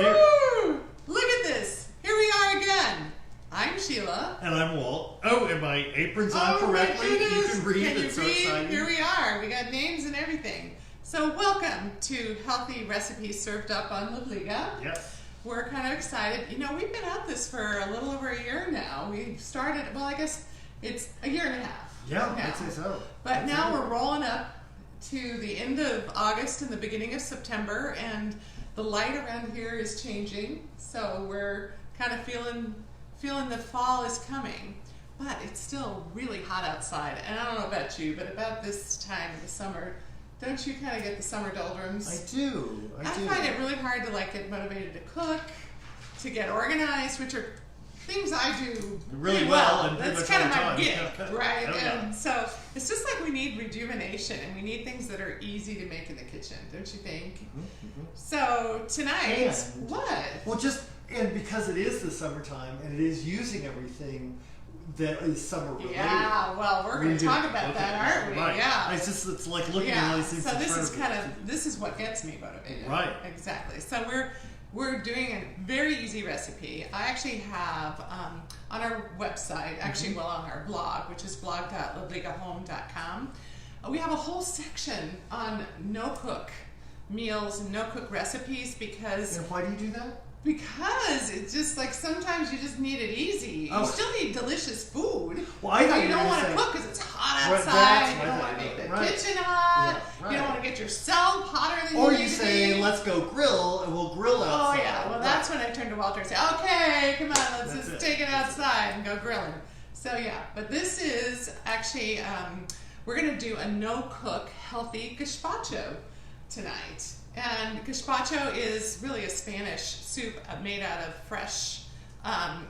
Woo! Look at this. Here we are again. I'm Sheila. And I'm Walt. Oh, and my apron's on correctly. You can read. It's so exciting. Here we are. We got names and everything. So welcome to Healthy Recipes Served Up on La Liga. Yes. We're kind of excited. You know, we've been at this for a little over a year now. We started, well, I guess it's a year and a half. Yeah, I'd say so. But now we're rolling up to the end of August and the beginning of September, and the light around here is changing. So we're kind of feeling the fall is coming. But it's still really hot outside. And I don't know about you, but about this time of the summer, don't you kind of get the summer doldrums? I do. I find it really hard to get motivated to cook, to get organized, which are things I do really well. And that's kind of my gig, yeah. right? Oh, yeah. And so it's just like we need rejuvenation, and we need things that are easy to make in the kitchen, don't you think? Mm-hmm. So tonight, what? Well, and because it is the summertime, and it is using everything that is summer related. Yeah, well, we're going to talk about that, aren't we? Right. Yeah. It's like looking at all these things. So this is what gets me motivated. Right. Exactly. So we're doing a very easy recipe. I actually have on our website, on our blog, which is blog.labligahome.com, we have a whole section on no-cook meals and no-cook recipes because... And why do you do that? Because it's just like sometimes you just need it easy. You still need delicious food. Well, I you don't want to cook because it's hot outside. You don't want to make the kitchen hot. Yeah, right. You don't want to get yourself hotter than or you need you to say, be. let's go grill, and we'll grill outside. Oh yeah, well that's when I turn to Walter and say, okay, come on, let's just take it outside and go grilling. So yeah, but this is actually, we're going to do a no-cook healthy gazpacho tonight. And gazpacho is really a Spanish soup made out of fresh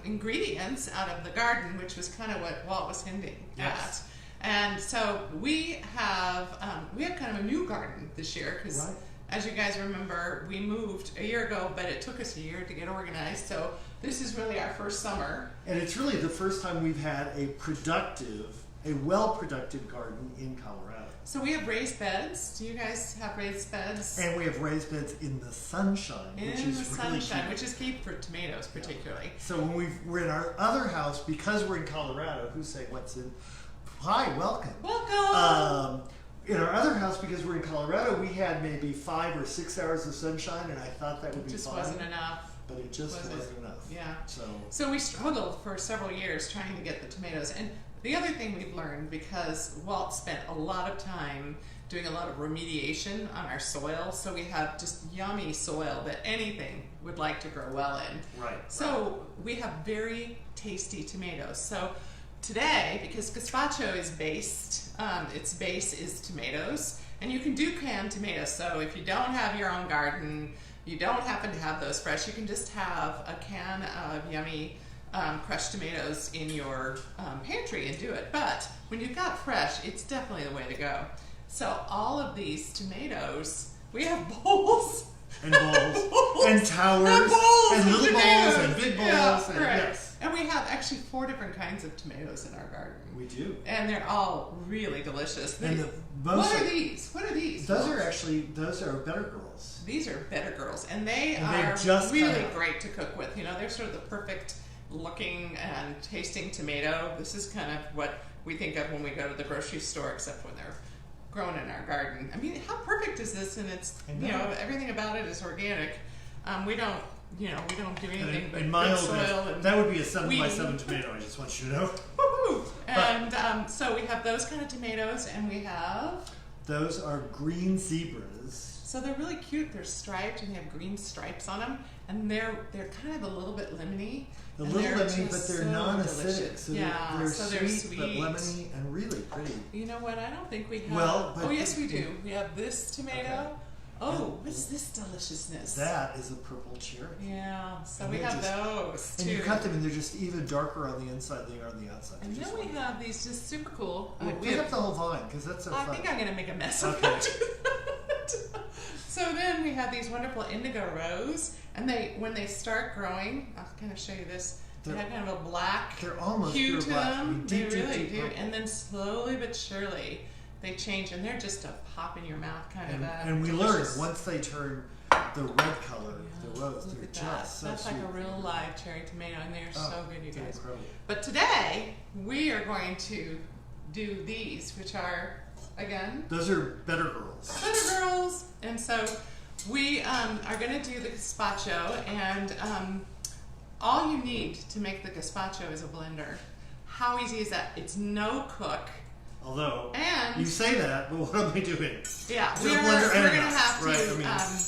ingredients out of the garden, which was kind of what Walt was hinting at. And so we have kind of a new garden this year because, as you guys remember, we moved a year ago, but it took us a year to get organized. So this is really our first summer. And it's really the first time we've had a well-productive garden in Colorado. So we have raised beds. Do you guys have raised beds? And we have raised beds in the sunshine, which is key for tomatoes particularly. Yeah. So when we're in our other house, because we're in Colorado, who's saying what's in? Hi, welcome. Welcome. In our other house, because we're in Colorado, we had maybe 5 or 6 hours of sunshine, and I thought that would be fine. It just wasn't enough. But it just wasn't enough. Yeah. So we struggled for several years trying to get the tomatoes. And the other thing we've learned, because Walt spent a lot of time doing a lot of remediation on our soil, so we have just yummy soil that anything would like to grow well in. Right. So we have very tasty tomatoes. So today, because gazpacho is its base is tomatoes, and you can do canned tomatoes. So if you don't have your own garden, you don't happen to have those fresh, you can just have a can of yummy crushed tomatoes in your pantry and do it. But when you've got fresh, it's definitely the way to go. So all of these tomatoes, we have bowls. And bowls. And towers. And bowls. And little bowls and big bowls. Yeah, and, yes. And we have actually 4 different kinds of tomatoes in our garden. We do. And they're all really delicious. And what are these? What are these? Those are Better Girls. These are Better Girls. And they are really great to cook with. You know, they're sort of the perfect looking and tasting tomato. This is kind of what we think of when we go to the grocery store, except when they're grown in our garden. I mean, how perfect is this? And it's, everything about it is organic. We don't do anything but good soil. And that would be a 7x7 tomato, I just want you to know. Woohoo! And so we have those kind of tomatoes, and we have... Those are green zebras. So they're really cute. They're striped, and they have green stripes on them. And they're kind of a little bit lemony. But they're non-acidic. So they're sweet, but lemony and really pretty. You know what? I don't think we have... yes, we do. We have this tomato. Okay. Oh, what's this deliciousness? That is a purple cherry. Yeah, so we have those too. And you cut them, and they're just even darker on the inside than they are on the outside. And then we have these just super cool. We have the whole vine, because that's so fun. I think I'm going to make a mess of it. So then we have these wonderful indigo rose, and when they start growing, I'll kind of show you this. They have kind of a black hue to them. They really do. And then slowly but surely, they change, and they're just a pop in your mouth kind of. And we learned once they turn the red color, the rose, those. Look They're at that. just so That's sweet. like a real live cherry tomato, and they're so good, you They're guys. incredible. But today, we are going to do these, which are, again, Those are better girls. Better Girls. And so we are going to do the gazpacho, and all you need to make the gazpacho is a blender. How easy is that? It's no cook. Although, And you say that, but what am I doing? yeah, It's a we're blender and going a to knife, have to right, I mean-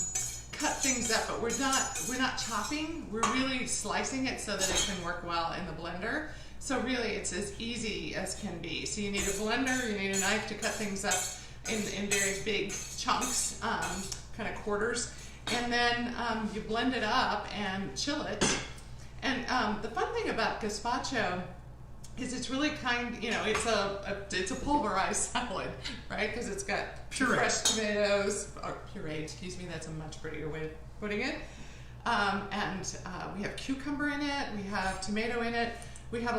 cut things up, but we're not chopping. We're really slicing it so that it can work well in the blender. So really, it's as easy as can be. So you need a blender, you need a knife to cut things up in very big chunks, kind of quarters, and then you blend it up and chill it. And the fun thing about gazpacho is it's really it's a pulverized salad, right? Because it's got Puree. fresh tomatoes, or puree, excuse me, that's a much prettier way of putting it. And we have cucumber in it, we have tomato in it, we have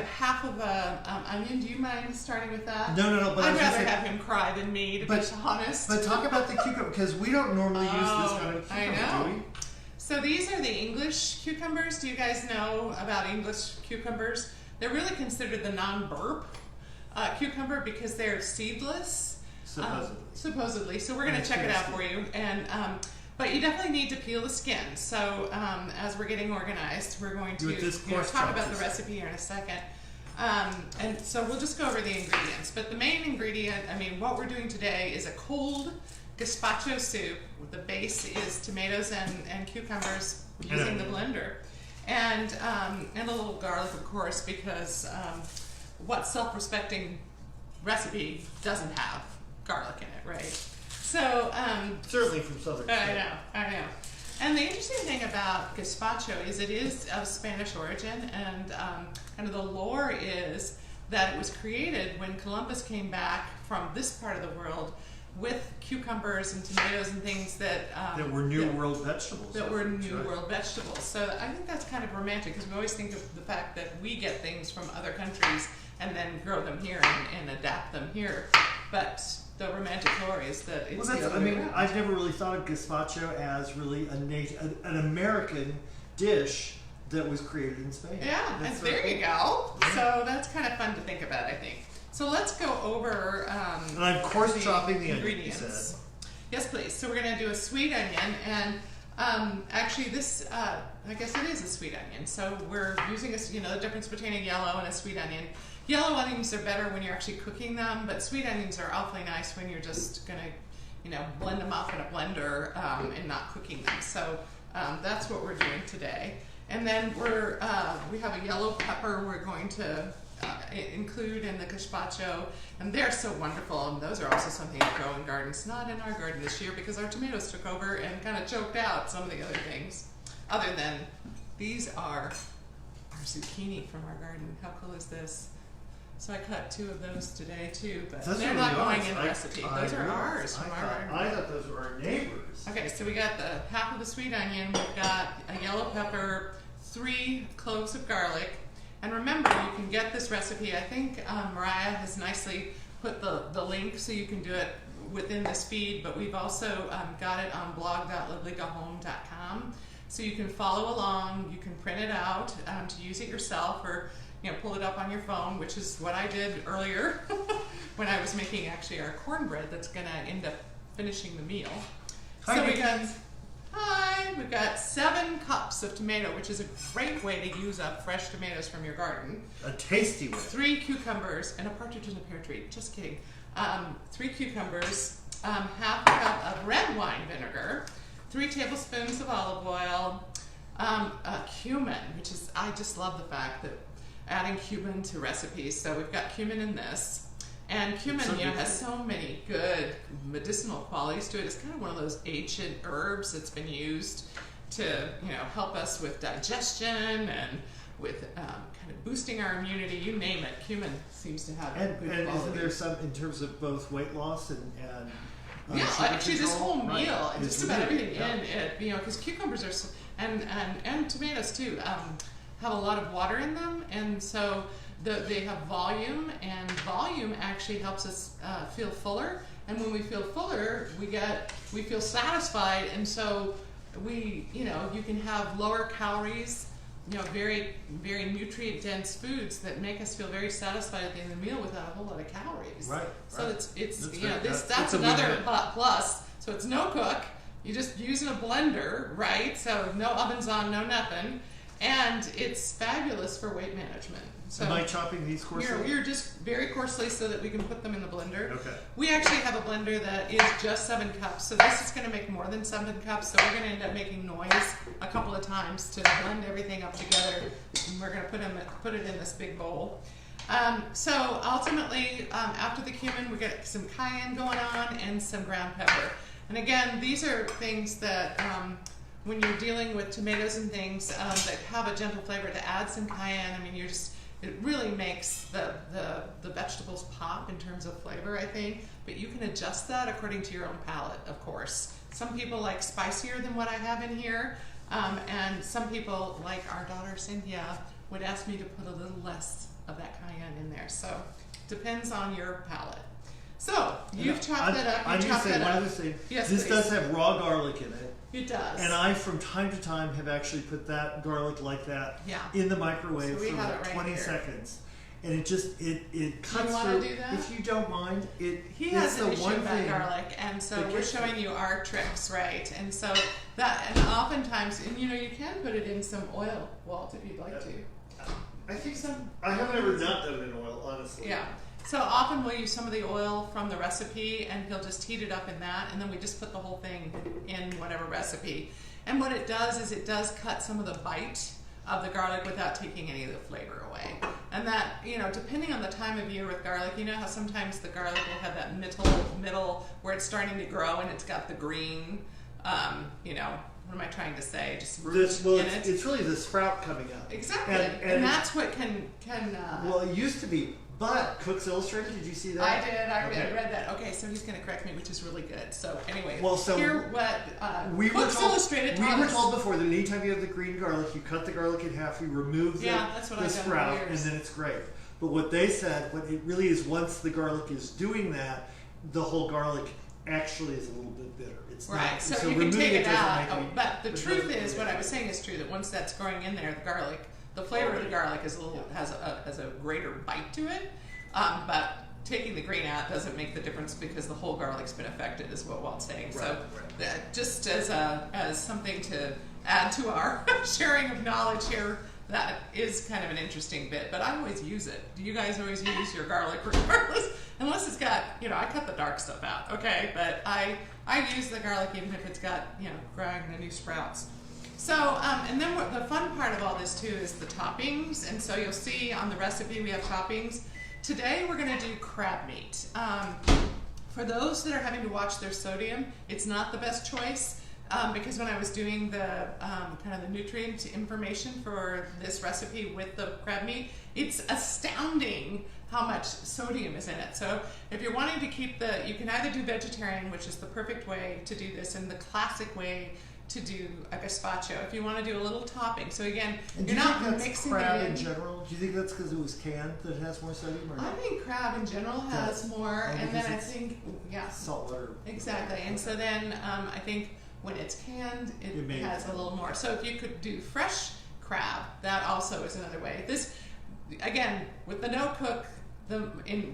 half of a onion. Do you mind starting with that? No, but I'd I was rather gonna say- have him cry than me, to be honest. But talk about the cucumber, because we don't normally use this kind of I cucumber, know. do we? So these are the English cucumbers. Do you guys know about English cucumbers? They're really considered the non-burp cucumber because they're seedless. Supposedly. So we're going to check it out for you. And but you definitely need to peel the skin. So as we're getting organized, we're going to talk about the recipe here in a second. And so we'll just go over the ingredients. But the main ingredient, what we're doing today is a cold gazpacho soup. The base is tomatoes and cucumbers using the blender. And a little garlic, of course, because what self-respecting recipe doesn't have garlic in it, right? So Certainly from southern Spain. I know. And the interesting thing about gazpacho is it is of Spanish origin, and kind of the lore is that it was created when Columbus came back from this part of the world with cucumbers and tomatoes and things that were New World vegetables. World vegetables. So I think that's kind of romantic, because we always think of the fact that we get things from other countries and then grow them here and adapt them here. But the romantic lore is that it's the other way around. I've never really thought of gazpacho as really an American dish that was created in Spain. Yeah, and there you go. Yeah. So that's kind of fun to think about, I think. So let's go over and I'm of course chopping the ingredients. Onion, you said. Yes, please. So we're going to do a sweet onion, and actually this, I guess it is a sweet onion. So we're using the difference between a yellow and a sweet onion. Yellow onions are better when you're actually cooking them, but sweet onions are awfully nice when you're just going to, blend them up in a blender and not cooking them. So that's what we're doing today. And then we have a yellow pepper we're going to include in the gazpacho, and they're so wonderful, and those are also something that grow in gardens. Not in our garden this year because our tomatoes took over and kind of choked out some of the other things. Other than these are our zucchini from our garden. How cool is this? So I cut 2 of those today too, but they're not going in the recipe. Those are ours from our garden. I thought those were our neighbors. Okay, so we got the half of the sweet onion, we've got a yellow pepper, 3 cloves of garlic. And remember, you can get this recipe. I think Mariah has nicely put the link so you can do it within this feed, but we've also got it on blog.lovelygohome.com. So you can follow along, you can print it out to use it yourself, or pull it up on your phone, which is what I did earlier when I was making actually our cornbread that's going to end up finishing the meal. We've got 7 cups of tomato, which is a great way to use up fresh tomatoes from your garden. A tasty way. 3 cucumbers and a partridge in a pear tree. Just kidding. 3 cucumbers, half a cup of red wine vinegar, 3 tablespoons of olive oil, cumin, which is, I just love the fact that adding cumin to recipes. So we've got cumin in this. And cumin, has so many good medicinal qualities to it. It's kind of one of those ancient herbs that's been used to, help us with digestion and with kind of boosting our immunity. You name it, cumin seems to have good qualities. And isn't there some in terms of both weight loss and actually this whole meal, right. just about everything in it, because cucumbers are and tomatoes too have a lot of water in them, and so they have volume, and volume actually helps us feel fuller. And when we feel fuller, we feel satisfied, and so you can have lower calories, very, very nutrient dense foods that make us feel very satisfied at the end of the meal without a whole lot of calories. Right. So right. that's another plus. So it's no cook. You just using a blender, right? So no ovens on, no nothing, and it's fabulous for weight management. So am I chopping these coarsely? We're just very coarsely so that we can put them in the blender. Okay. We actually have a blender that is just 7 cups, so this is going to make more than 7 cups, so we're going to end up making noise a couple of times to blend everything up together, and we're going to put it in this big bowl. So ultimately, after the cumin, we get some cayenne going on and some ground pepper. And again, these are things that when you're dealing with tomatoes and things that have a gentle flavor, to add some cayenne, it really makes the vegetables pop in terms of flavor, I think. But you can adjust that according to your own palate, of course. Some people like spicier than what I have in here, and some people, like our daughter Cynthia, would ask me to put a little less of that cayenne in there. So depends on your palate. So you've chopped that up. I need to say one other thing. Yes, this please. does have raw garlic in it. It does. And I, from time to time, have actually put that garlic like that Yeah. in the microwave So we for have like it right 20 here. seconds. And it just, it cuts wanna through. do that? If you don't mind, He has it's an the issue one about thing. garlic, and so that we're gets showing me. you our tricks, right? And so and oftentimes, and you can put it in some oil, Walt, if you'd like to. I think I haven't ever done them in oil, honestly. Yeah. So often we'll use some of the oil from the recipe, and he'll just heat it up in that, and then we just put the whole thing in whatever recipe. And what it does is it does cut some of the bite of the garlic without taking any of the flavor away. And that, depending on the time of year with garlic, how sometimes the garlic will have that middle where it's starting to grow and it's got the green, what am I trying to say? Just It's really the sprout coming up. Exactly. And that's what can well, it used to be. But Cook's Illustrated, did you see that? I did. I Okay. read that. Okay, so he's going to correct me, which is really good. So anyway, Well, here what Cook's Illustrated we taught were us. told before that anytime you have the green garlic, you cut the garlic in half, you remove that's what the I've done for sprout, and years. then it's great. But what they said, what it really is, once the garlic is doing that, the whole garlic actually is a little bit bitter. It's Right, not, so you can removing take it doesn't out. make any- But the it truth doesn't is, make what I any- was saying is true, that once that's growing in there, the flavor of the garlic is has a greater bite to it. But taking the green out doesn't make the difference because the whole garlic's been affected, is what Walt's saying. So just as something to add to our sharing of knowledge here, that is kind of an interesting bit. But I always use it. Do you guys always use your garlic regardless? Unless it's got, I cut the dark stuff out, okay? But I use the garlic even if it's got, growing the new sprouts. So, and then the fun part of all this too is the toppings. And so you'll see on the recipe we have toppings. Today we're going to do crab meat. For those that are having to watch their sodium, it's not the best choice because when I was doing the kind of the nutrient information for this recipe with the crab meat, it's astounding how much sodium is in it. So if you're wanting to keep you can either do vegetarian, which is the perfect way to do this, and the classic way to do a gazpacho. If you want to do a little topping, so again, you're not mixing crab it in general. Do you think that's because it was canned that it has more sodium, or I think crab in general has more, and then I because think salt water? exactly. And so then I think when it's canned, it has a little more. So if you could do fresh crab, that also is another way. This, again, with the no cook,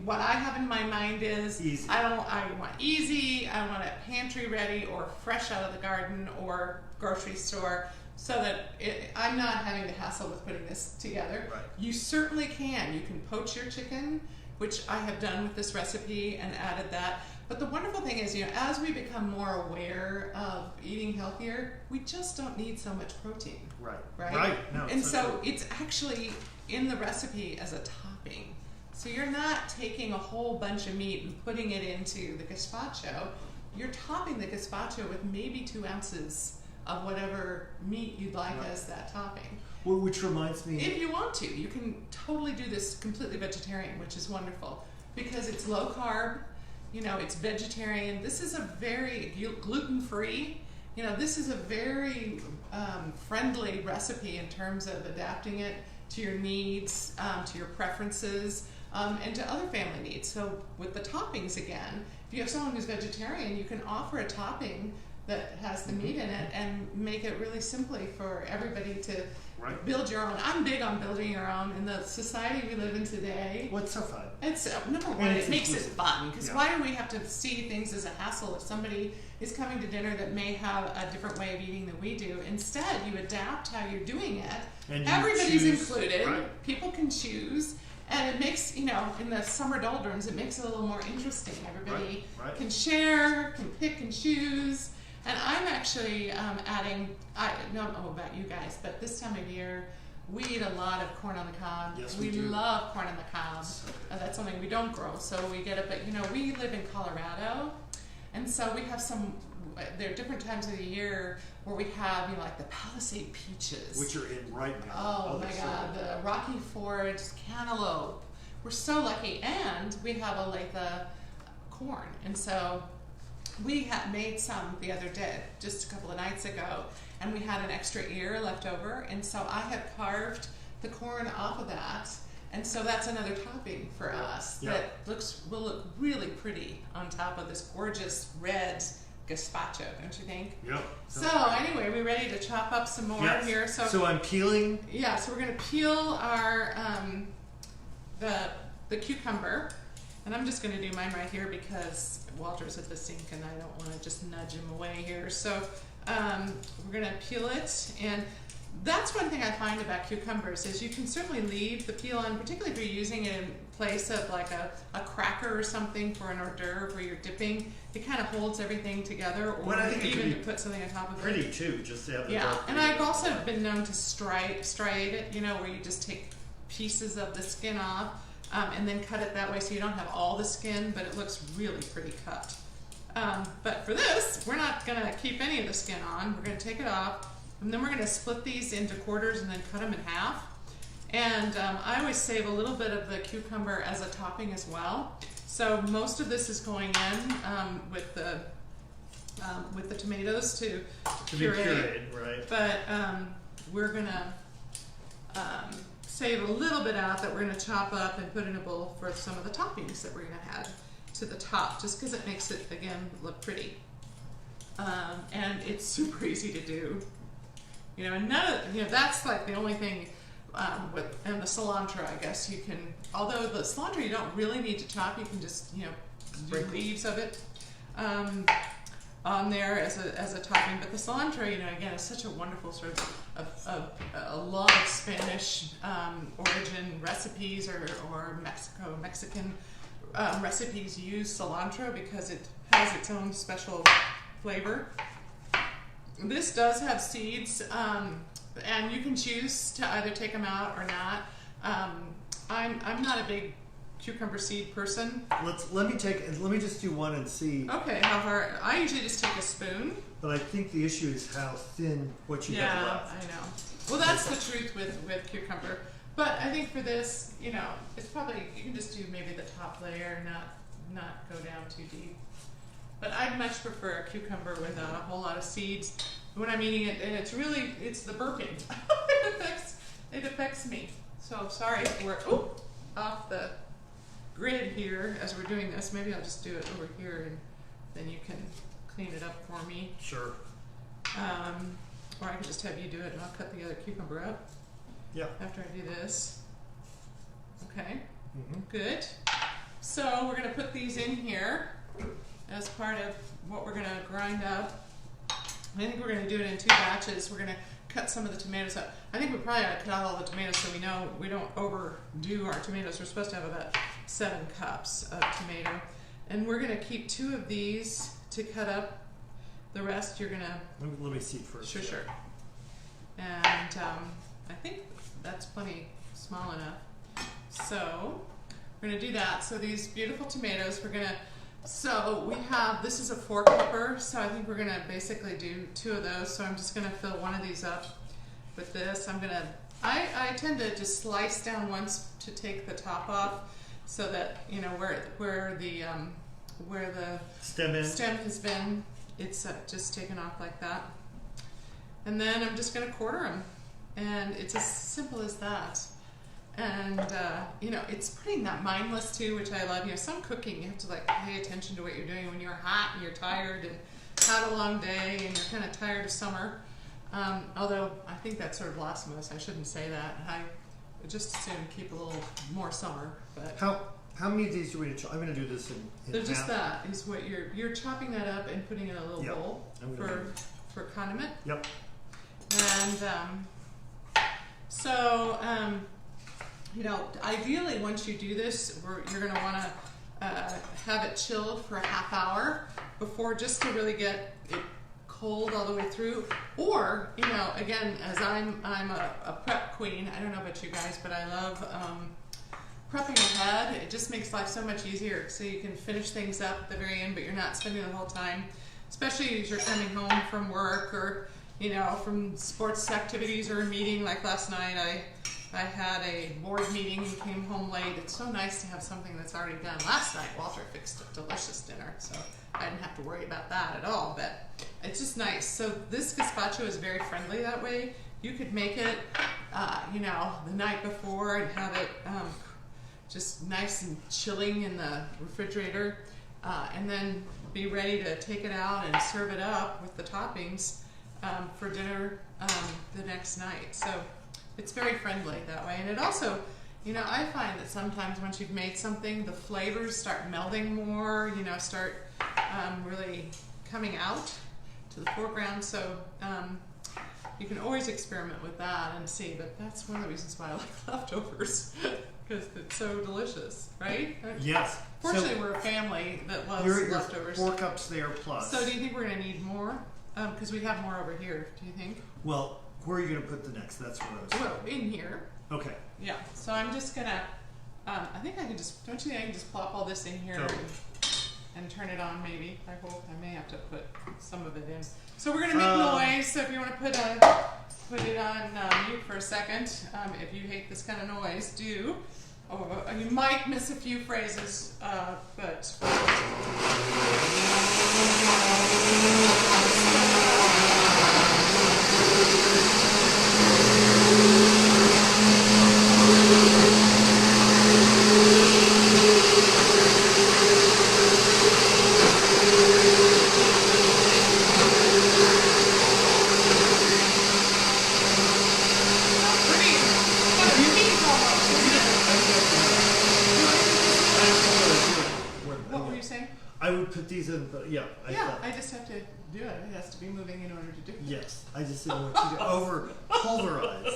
what I have in my mind is easy. I want easy. I want it pantry ready or fresh out of the garden or grocery store, so that I'm not having to hassle with putting this together. Right. You certainly can. You can poach your chicken, which I have done with this recipe and added that. But the wonderful thing is, as we become more aware of eating healthier, we just don't need so much protein. Right. No, and so it's actually in the recipe as a topping. So you're not taking a whole bunch of meat and putting it into the gazpacho. You're topping the gazpacho with maybe 2 ounces of whatever meat you'd like as that topping. Well, which reminds me, If you want to, you can totally do this completely vegetarian, which is wonderful because it's low carb. It's vegetarian. This is a very gluten-free. This is a very friendly recipe in terms of adapting it to your needs, to your preferences, and to other family needs. So with the toppings again, if you have someone who's vegetarian, you can offer a topping that has the meat in it, and make it really simply for everybody to build your own. I'm big on building your own in the society we live in today. What's so fun? It's number one, it makes it fun, because why do we have to see things as a hassle if somebody is coming to dinner that may have a different way of eating than we do? Instead, you adapt how you're doing it. And everybody's included. People can choose. And it makes, you know, in the summer doldrums, it makes it a little more interesting. Everybody can share, can pick and choose. And I'm actually adding, I don't know about you guys, but this time of year, we eat a lot of corn on the cob. Yes, we love corn on the cob. So that's something we don't grow, so we get it. But, you know, we live in Colorado, and so we have there are different times of the year where we have, you know, like the Palisade peaches. Which are in right now. Oh my God, the Rocky Ford cantaloupe. We're so lucky. And we have Olathe corn. And so we made some the other day, just a couple of nights ago, and we had an extra ear left over. And so I have carved the corn off of that. And so that's another topping for us that will look really pretty on top of this gorgeous red gazpacho, don't you think? Yep. So anyway, we're ready to chop up some more here. So I'm peeling. Yeah, so we're going to peel our the cucumber, and I'm just going to do mine right here because Walter's at the sink and I don't want to just nudge him away here. So we're going to peel it, and that's one thing I find about cucumbers is you can certainly leave the peel on, particularly if you're using it in place of like a cracker or something for an hors d'oeuvre where you're dipping. It kind of holds everything together, or even to put something on top of it. Pretty too, just to have the dark and I've also been known to striate it, you know, where you just take pieces of the skin off and then cut it that way so you don't have all the skin, but it looks really pretty cut. But for this, we're not going to keep any of the skin on. We're going to take it off. And then we're going to split these into quarters and then cut them in half. And I always save a little bit of the cucumber as a topping as well. So most of this is going in with the tomatoes to puree. Be pureed, right? But we're going to save a little bit out that we're going to chop up and put in a bowl for some of the toppings that we're going to add to the top, just because it makes it, again, look pretty. And it's super easy to do. You know, and that's like the only thing and the cilantro, I guess you can, although the cilantro you don't really need to chop, you can just, you know, do leaves of it on there as a topping. But the cilantro, you know, again, is such a wonderful sort of a lot of Spanish origin recipes or Mexican recipes use cilantro because it has its own special flavor. This does have seeds, and you can choose to either take them out or not. I'm not a big cucumber seed person. Let me just do one and see. Okay, how hard? I usually just take a spoon. But I think the issue is how thin what you have left. I know. Well, that's the truth with cucumber. But I think for this, you know, it's probably, you can just do maybe the top layer, not go down too deep. But I'd much prefer a cucumber without a whole lot of seeds when I'm eating it, and it's the burping. it affects me. So sorry if we're off the grid here as we're doing this. Maybe I'll just do it over here, and then you can clean it up for me. Sure. Or I can just have you do it, and I'll cut the other cucumber up. Yeah. After I do this. Okay. Mm-hmm. Good. So we're going to put these in here as part of what we're going to grind up. I think we're going to do it in 2 batches. We're going to cut some of the tomatoes up. I think we probably ought to cut out all the tomatoes so we know we don't overdo our tomatoes. We're supposed to have about 7 cups of tomato. And we're going to keep 2 of these to cut up. The rest you're going to... Let me see first. Sure. And I think that's plenty small enough. So we're going to do that. So these beautiful tomatoes, so we have, this is a 4-cupper, so I think we're going to basically do 2 of those. So I'm just going to fill one of these up with this. I tend to just slice down once to take the top off so that, you know, where the stem has been, it's just taken off like that. And then I'm just going to quarter them. And it's as simple as that. And, you know, it's pretty not mindless too, which I love. You know, some cooking, you have to like pay attention to what you're doing when you're hot and you're tired. And had a long day and you're kind of tired of summer. Although I think that's sort of blasphemous. I shouldn't say that. I just assume keep a little more summer. But how many of these do we chop? I'm going to do this in they're half. just that is what you're chopping that up and putting it in a little bowl for condiment. Yep. And ideally once you do this, you're going to want to have it chilled for a half hour before, just to really get it cold all the way through. Or, again, as I'm a prep queen, I don't know about you guys, but I love prepping ahead. It just makes life so much easier, so you can finish things up at the very end, but you're not spending the whole time, especially as you're coming home from work or from sports activities or a meeting. Like last night, I had a board meeting and came home late. It's so nice to have something that's already done. Last night, Walter fixed a delicious dinner, so I didn't have to worry about that at all, but it's just nice. So this gazpacho is very friendly that way. You could make it, the night before and have it just nice and chilling in the refrigerator, and then be ready to take it out and serve it up with the toppings for dinner the next night. So it's very friendly that way. And it also, I find that sometimes once you've made something, the flavors start melding more, start really coming out to the foreground. So you can always experiment with that and see, but that's one of the reasons why I like leftovers, because it's so delicious, right? Yes. Fortunately, we're a family that loves leftovers. 4 cups there plus. So do you think we're going to need more? Because we have more over here, do you think? Well, where are you going to put the next? That's what I was Well, in here. Okay. Yeah, so I'm just going to, I think I can just, don't you think I can just plop all this in here and turn it on maybe? I hope. I may have to put some of it in. So we're going to make noise, so if you want to put it on mute for a second, if you hate this kind of noise, do. You might miss a few phrases, but... What were you saying? I would put these in, but I just have to do it. It has to be moving in order to do it. Yes, I just didn't want you to over pulverize.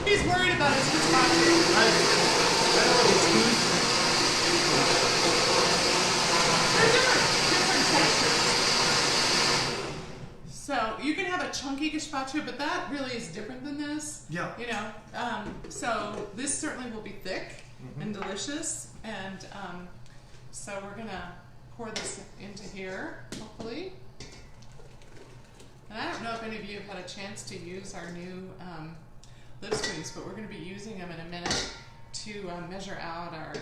He's worried about his gazpacho. They're different textures. So you can have a chunky gazpacho, but that really is different than this. Yeah. So this certainly will be thick and delicious, and so we're gonna pour this into here, hopefully. And I don't know if any of you have had a chance to use our new lip spoons, but we're going to be using them in a minute to measure out our,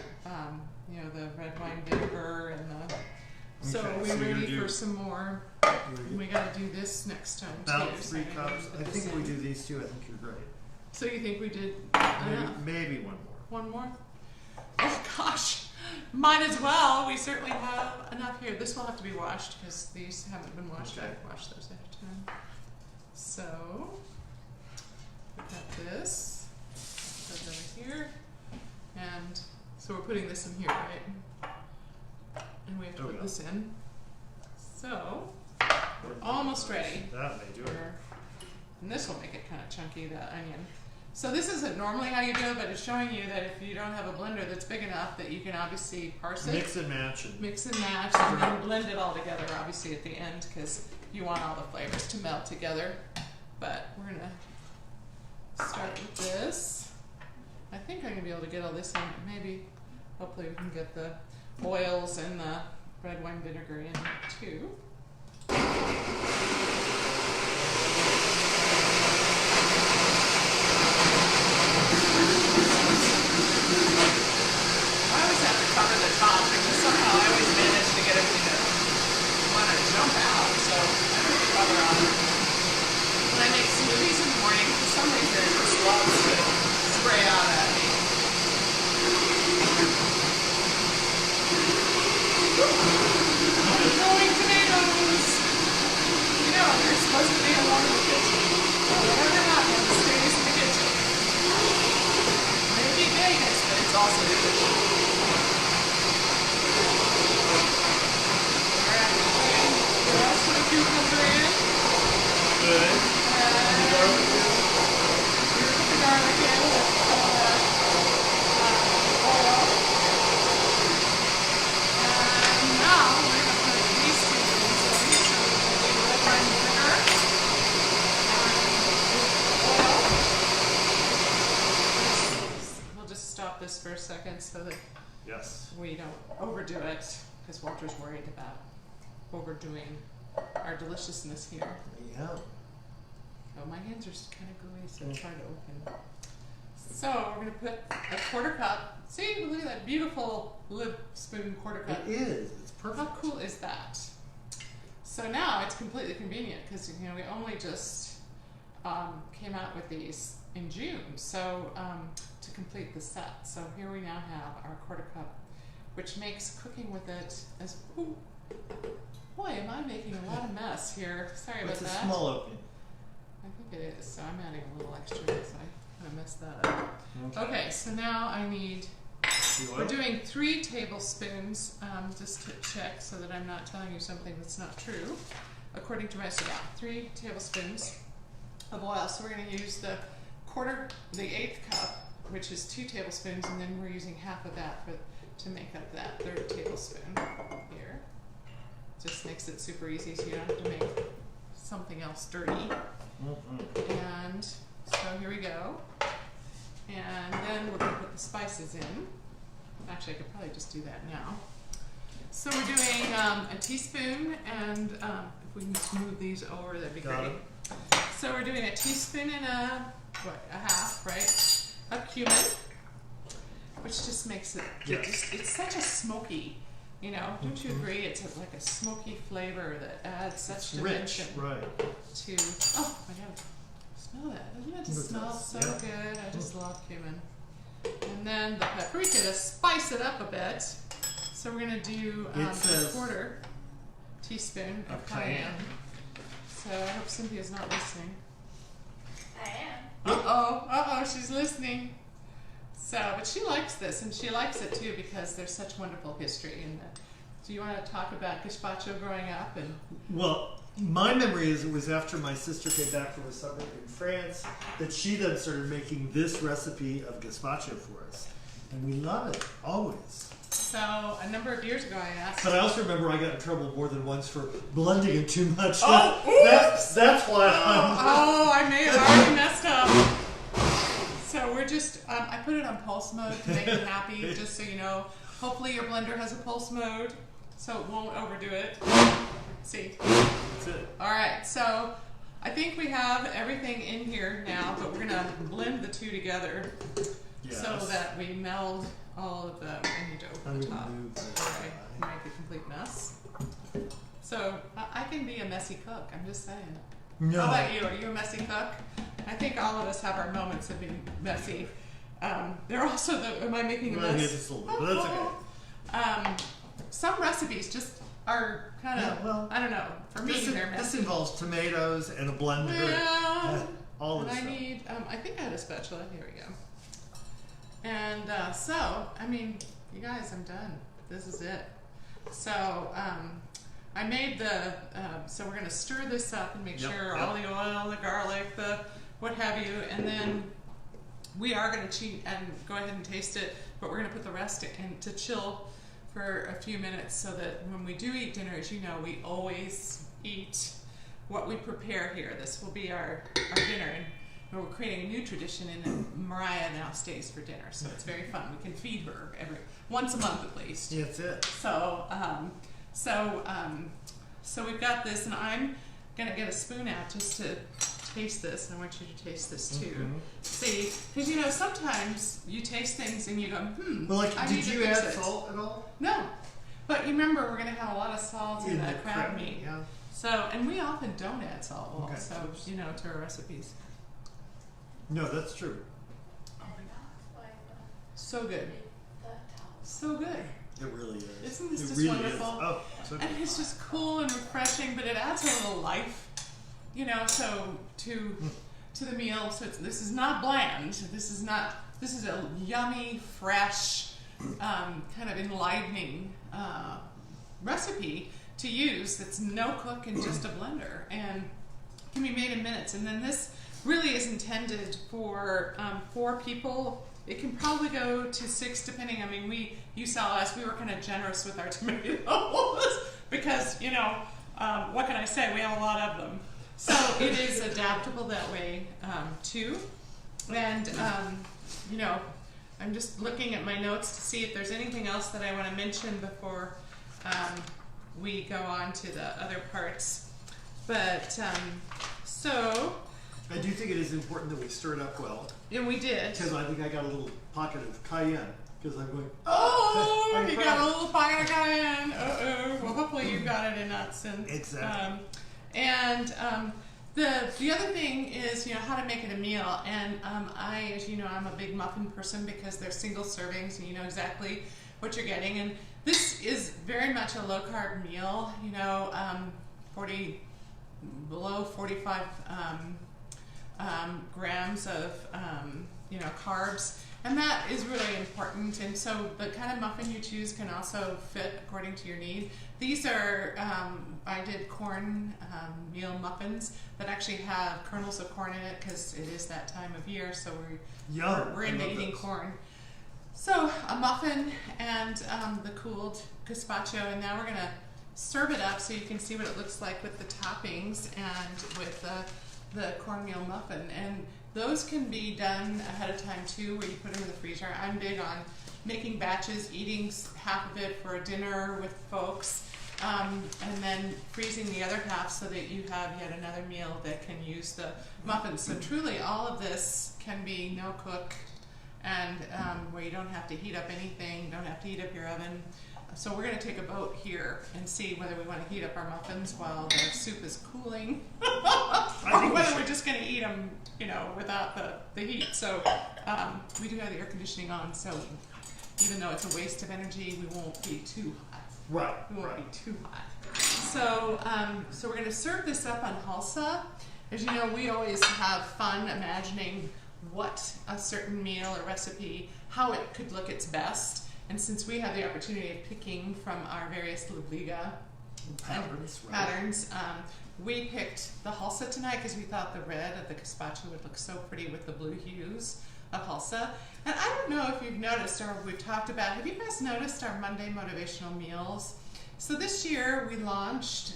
the red wine vinegar and the. So are we ready for some more? We got to do this next time too. About 3 cups. I think if we do these 2, I think you're great. So you think we did? Maybe one more. One more? Oh gosh. Might as well. We certainly have enough here. This will have to be washed because these haven't been washed. I've washed those ahead of time. So, we've got this. Put it over here. And so we're putting this in here, right? And we have to put this in. So, we're almost ready. That may do it. And this will make it kind of chunky, that onion. So this isn't normally how you do it, but it's showing you that if you don't have a blender that's big enough, that you can obviously parse it. Mix and match. And then blend it all together, obviously, at the end, because you want all the flavors to melt together. But we're going to start with this. I think I'm going to be able to get all this in. Maybe, hopefully we can get the oils and the red wine vinegar in too. Cover the top because somehow I always manage to get everything to want to jump out, so I put the cover on. When I make smoothies in the morning, for some reason it just loves to spray out at me. I'm throwing tomatoes! this for a second so that Yes. we don't overdo it, because Walter's worried about overdoing our deliciousness here. Yeah. Oh, my hands are kind of gooey, so it's hard to open. So we're going to put a 1/4 cup. See, look at that beautiful lip spoon 1/4 cup. It is. It's perfect. How cool is that? So now it's completely convenient because we only just came out with these in June. So to complete the set. So here we now have our 1/4 cup, which makes cooking with it as ooh, boy, am I making a lot of mess here. Sorry about that. It's a small opening. I think it is. So I'm adding a little extra because I kind of messed that up. Okay, so now I need. We're doing 3 tablespoons, just to check so that I'm not telling you something that's not true. According to my recipe, 3 tablespoons of oil. So we're going to use the 1/8 cup, which is 2 tablespoons, and then we're using half of that to make up that 1/3 tablespoon here. Just makes it super easy, so you don't have to make something else dirty. And so here we go. And then we're going to put the spices in. Actually, I could probably just do that now. So we're doing a teaspoon, and if we can just move these over, that'd be great. So we're doing a teaspoon and a half, right, of cumin, which just makes it, it's such a smoky, don't you agree? It's like a smoky flavor that adds such dimension to, oh my God, smell that. Doesn't that just smell so good? I just love cumin. And then the paprika to spice it up a bit. So we're going to do a 1/4 teaspoon of cayenne. So I hope Cynthia's not listening. I am. Uh-oh, she's listening. So, but she likes this, and she likes it too because there's such wonderful history in it. Do you want to talk about gazpacho growing up? Well, my memory is it was after my sister came back from a summer in France that she then started making this recipe of gazpacho for us. And we love it, always. So, a number of years ago I asked... But I also remember I got in trouble more than once for blending it too much. That's why I may have already messed up. So we're just... I put it on pulse mode to make it happy, just so you know. Hopefully your blender has a pulse mode, so it won't overdo it. See? That's it. Alright, so I think we have everything in here now, but we're going to blend the two together so that we meld all of the... I need to open the top. Alright, make a complete mess. So I can be a messy cook, I'm just saying. No. How about you? Are you a messy cook? I think all of us have our moments of being messy. They're also the... Am I making a mess? Just a little bit, but that's okay. Some recipes just are kind of, I don't know, for me they're messy. This involves tomatoes and a blender. All and this I stuff. need, I think I had a spatula. Here we go. And so, I mean, you guys, I'm done. This is it. So, I made the, so we're going to stir this up and make sure all the oil, the garlic, the what have you, and then we are going to cheat and go ahead and taste it, but we're going to put the rest in to chill for a few minutes so that when we do eat dinner, as you know, we always eat what we prepare here. This will be our dinner, and we're creating a new tradition, and Mariah now stays for dinner, so it's very fun. We can feed her once a month at least. Yeah, that's it. So we've got this, and I'm gonna get a spoon out just to taste this, and I want you to taste this too. See, because sometimes you taste things and you go, Well, like, I did need to you fix add it. salt at all? No, but you remember we're gonna have a lot of salt in the crab meat. Yeah. So, and we often don't add salt, Okay. so to our recipes. No, that's true. So good, so good. It really is. Isn't this it just really wonderful? Is. Oh, so good. And it's just cool and refreshing, but it adds a little life, so to the meal. So this is not bland. This is a yummy, fresh, kind of enlivening recipe to use. That's no cook and just a blender, and can be made in minutes. And then this really is intended for 4 people. It can probably go to 6, depending. I mean, you saw us. We were kind of generous with our tomatoes because what can I say? We have a lot of them. So it is adaptable that way too. And I'm just looking at my notes to see if there's anything else that I want to mention before we go on to the other parts. But so. I do think it is important that we stir it up well. And we did. Because I think I got a little pocket of cayenne. Because I'm going, oh, you got a little pocket of cayenne. Uh-oh. Well, hopefully you got it in nuts. Exactly. The other thing is, how to make it a meal. And I, as you know, I'm a big muffin person because they're single servings and you know exactly what you're getting. And this is very much a low-carb meal, below 45 grams of carbs, and that is really important. And so the kind of muffin you choose can also fit according to your need. These are I did corn meal muffins that actually have kernels of corn in it because it is that time of year, so we're into eating corn. So a muffin and the cooled gazpacho, and now we're gonna serve it up so you can see what it looks like with the toppings and with the cornmeal muffin. And those can be done ahead of time too, where you put them in the freezer. I'm big on making batches, eating half of it for a dinner with folks, and then freezing the other half so that you have yet another meal that can use the muffins. So truly all of this can be no cook, and where you don't have to heat up anything, don't have to heat up your oven. So we're going to take a vote here and see whether we want to heat up our muffins while the soup is cooling, or whether we're just going to eat them, without the heat. So we do have the air conditioning on, so even though it's a waste of energy, we won't be too hot. Right. We won't be too hot. So we're going to serve this up on halsa. As you know, we always have fun imagining what a certain meal or recipe, how it could look its best. And since we have the opportunity of picking from our various Liga patterns, we picked the halsa tonight because we thought the red of the gazpacho would look so pretty with the blue hues of halsa. And I don't know if you've noticed or we've talked about, have you guys noticed our Monday motivational meals? So this year we launched,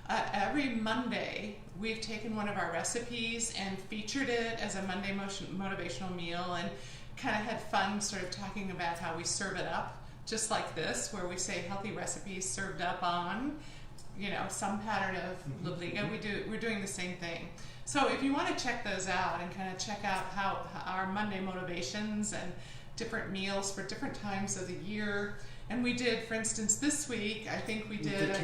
every Monday we've taken one of our recipes and featured it as a Monday motivational meal, and kind of had fun sort of talking about how we serve it up just like this, where we say healthy recipes served up on some pattern of Liga. We're doing the same thing. So if you want to check those out and kind of check out how our Monday motivations and different meals for different times of the year, and we did, for instance, this week I think we did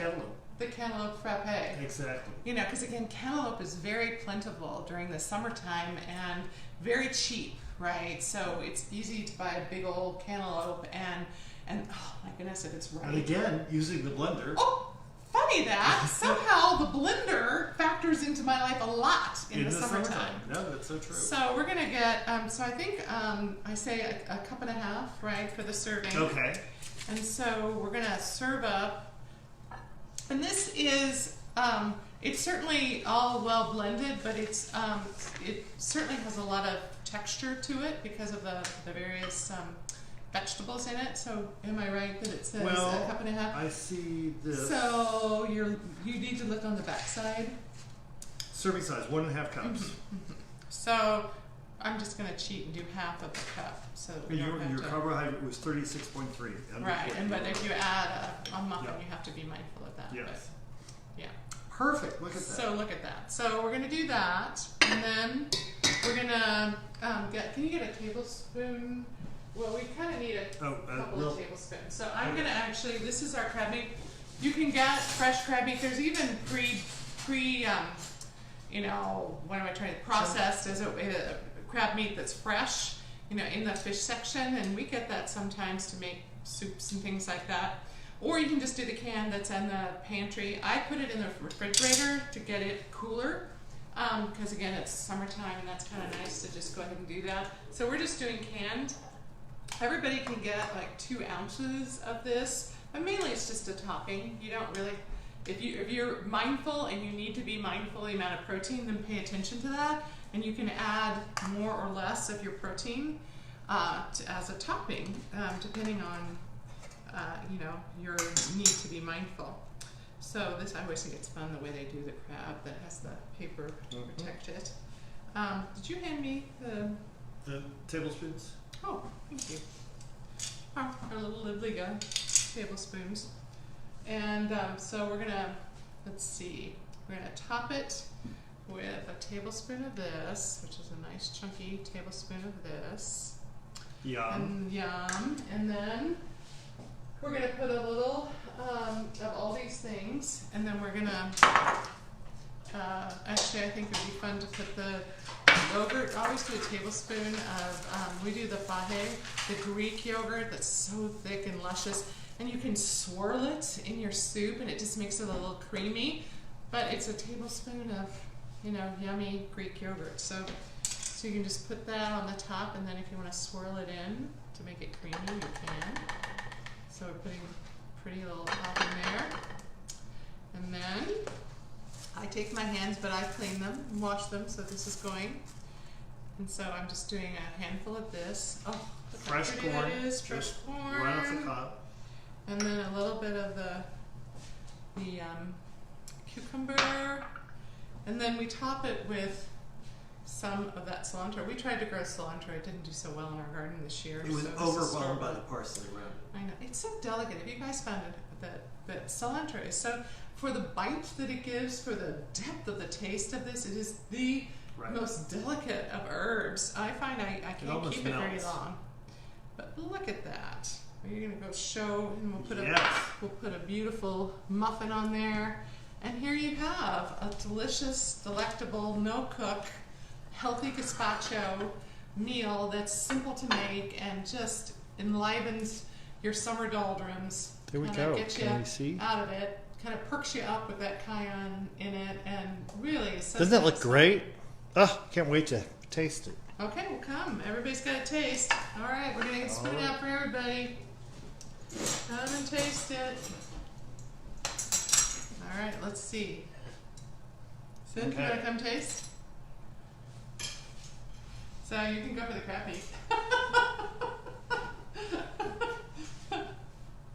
the cantaloupe frappe. Exactly. Because again, cantaloupe is very plentiful during the summertime and very cheap. Right, so it's easy to buy a big old cantaloupe and oh my goodness, if it's right. And again, using the blender. Oh, funny that somehow the blender factors into my life a lot in the summertime. No, that's so true. So we're gonna get. So I think I say a cup and a half, right, for the serving. Okay. And so we're gonna serve up, and this is. It's certainly all well blended, but it certainly has a lot of texture to it because of the various vegetables in it. So am I right that it says a cup and a half? I see this. So you need to look on the back side. Serving size, 1.5 cups. So I'm just going to cheat and do half of the cup. So your carbohydrate was 36.3. Right, but if you add a muffin, you have to be mindful of that. Yes. But, yeah. Perfect. Look at that. So look at that. So we're going to do that, and then we're going to can you get a tablespoon? Well, we kind of need a couple of tablespoons. So I'm going to actually, this is our crab meat. You can get fresh crab meat. There's even processed as a crab meat that's fresh, in the fish section, and we get that sometimes to make soups and things like that. Or you can just do the can that's in the pantry. I put it in the refrigerator to get it cooler, because again, it's summertime and that's kind of nice to just go ahead and do that. So we're just doing canned. Everybody can get like 2 ounces of this, but mainly it's just a topping. You don't really, if you're mindful and you need to be mindful of the amount of protein, then pay attention to that, and you can add more or less of your protein as a topping, depending on your need to be mindful. So this, I always think it's fun the way they do the crab that has the paper to protect it. Did you hand me the tablespoons? Oh, thank you. Our little Libliga tablespoons. And so we're gonna, let's see, we're gonna top it with a tablespoon of this, which is a nice chunky tablespoon of this. Yum. And yum. And then we're gonna put a little of all these things, and then we're gonna, actually I think it would be fun to put the yogurt. I always do a tablespoon of, we do the faje, the Greek yogurt that's so thick and luscious, and you can swirl it in your soup and it just makes it a little creamy, but it's a tablespoon of, you know, yummy Greek yogurt. So you can just put that on the top, and then if you want to swirl it in to make it creamy, you can. So we're putting a pretty little top in there. And then I take my hands, but I clean them and wash them, so this is going. And so I'm just doing a handful of this. Oh, look how Fresh pretty corn. that is. Fresh corn. Right off the cob. And then a little bit of the cucumber. And then we top it with some of that cilantro. We tried to grow cilantro. It didn't do so well in our garden this year. It was so this is overwhelmed by store-bought. the parsley around it. I know. It's so delicate. Have you guys found it that cilantro is so, for the bite that it gives, for the depth of the taste of this, it is the most delicate of herbs. I find I can't keep it very long. But look at that. Are you gonna go show, and we'll put a beautiful muffin on there. And here you have a delicious, delectable, no-cook, healthy gazpacho meal that's simple to make and just enlivens your summer doldrums. There we Kinda go. Get you Can we see? out of it. Kind of perks you up with that cayenne in it, and really is so Doesn't that look satisfying. great? Oh, can't wait to taste it. Okay, well come. Everybody's got a taste. All right, we're gonna get spoon out for everybody. Come and taste it. All right, let's see. Sid, you wanna come taste? So you can go for the crappie.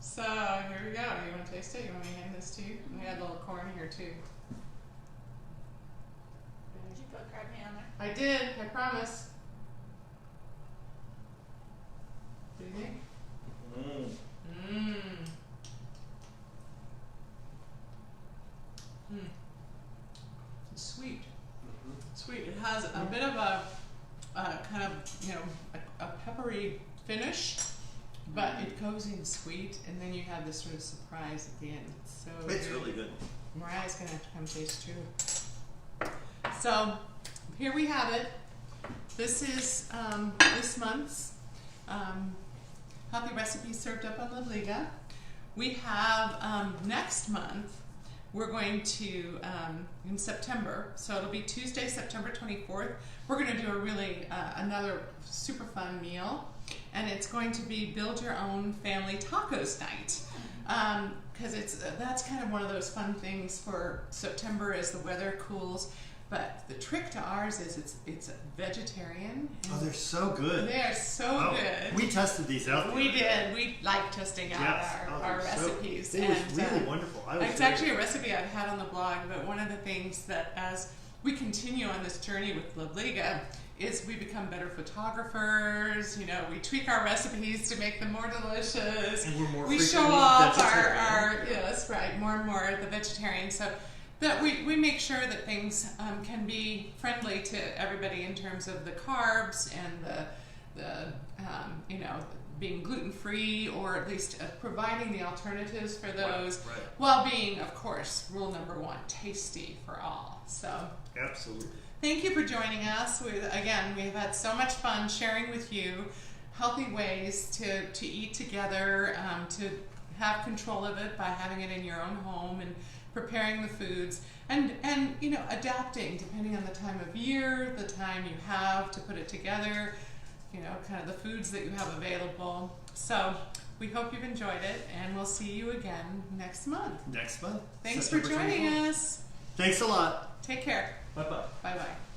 So here we go. You wanna taste it? You want me to hand this to you? We had a little corn here too. Did you put crappie on there? I did, I promise. What do you think? Mmm. It's sweet. Sweet. It has a bit of a kind of, you know, a peppery finish, but it goes in sweet, and then you have this sort of surprise at the end. It's so It's good. really good. Mariah's gonna have to come taste too. So here we have it. This is this month's healthy recipes served up on Libliga. We have next month, we're going to, in September, so it'll be Tuesday, September 24th, we're going to do a really, another super fun meal, and it's going to be build your own family tacos night. Because that's kind of one of those fun things for September as the weather cools. But the trick to ours is it's vegetarian. Oh, they're so good. They're so good. We tested these out. We did. We like testing out our they're so- recipes. It was really wonderful. It's actually a recipe I've had on the blog, but one of the things that as we continue on this journey with Libliga is we become better photographers. You know, we tweak our recipes to make them more delicious. And we're more we show frequently off vegetarian. yes, right, more and more the vegetarian. So that we make sure that things can be friendly to everybody in terms of the carbs and the you know, being gluten-free, or at least providing the alternatives for those, Right. while being, of course, rule number one, tasty for all. So Absolutely. thank you for joining us. We've had so much fun sharing with you healthy ways to eat together, to have control of it by having it in your own home and preparing the foods, and you know, adapting depending on the time of year, the time you have to put it together, you know, kind of the foods that you have available. So we hope you've enjoyed it, and we'll see you again next month. Next month. Thanks for September joining 24th. us. Thanks a lot. Take care. Bye-bye. Bye-bye.